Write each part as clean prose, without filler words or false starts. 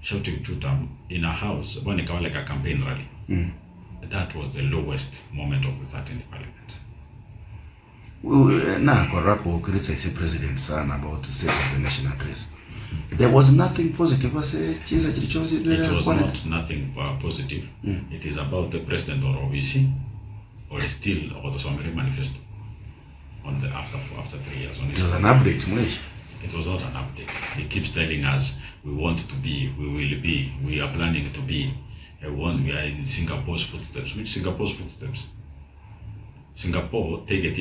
shouting two-term in a house, when it was like a campaign rally. That was the lowest moment of the 13th Parliament. Now, Korapo criticized the president son about the state of the nation address. There was nothing positive. It was not nothing positive. It is about the president or OVC, or still about the Somali manifesto. On the after 3 years, on it was an update, It was not an update. He keeps telling us we want to be, we will be, we are planning to be. We are in Singapore's footsteps. Which Singapore's footsteps? Singapore take it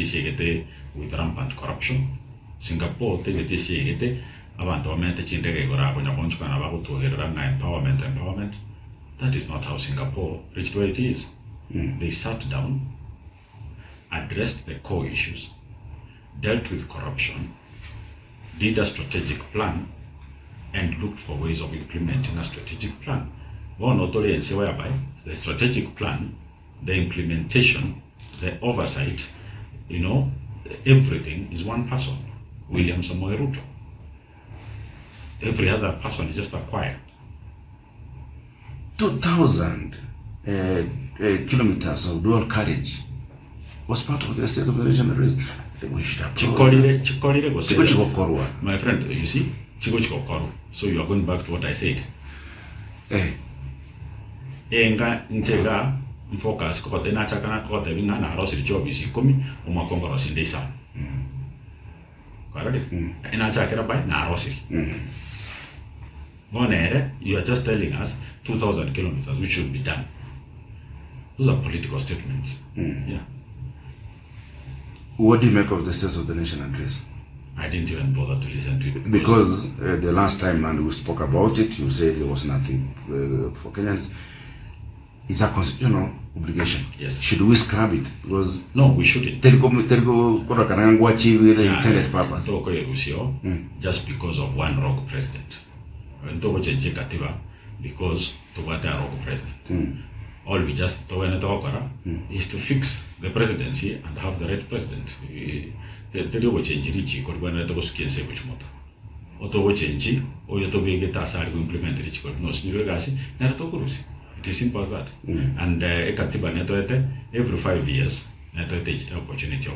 with rampant corruption. Singapore take it empowerment. That is not how Singapore reached where it is. They sat down, addressed the core issues, dealt with corruption, did a strategic plan, and looked for ways of implementing a strategic plan. Whereby the strategic plan, the implementation, the oversight, everything is one person, William Samoei Ruto. Every other person is just a choir. 2,000 kilometers of dual carriage was part of the state of the nation address. I think we should have my friend, you see, so you are going back to what I said. Focus ko de na chakana ko de binga na rosi job isi komi o makongo rosi ndesa. Correct? Ina chakera by na rosi. You are just telling us 2,000 kilometers which should be done. Those are political statements. Yeah. What do you make of the State of the Nation address? I didn't even bother to listen to it. Because the last time and we spoke about it, you said there was nothing for Kenyans. It's a constitutional obligation. Yes. Should we scrap it? Because no, we shouldn't. Intended purpose. Just because of one rogue president. Because to what a rogue president. All we just is to fix the presidency and have the right president. It is simple as that. And every 5 years, opportunity of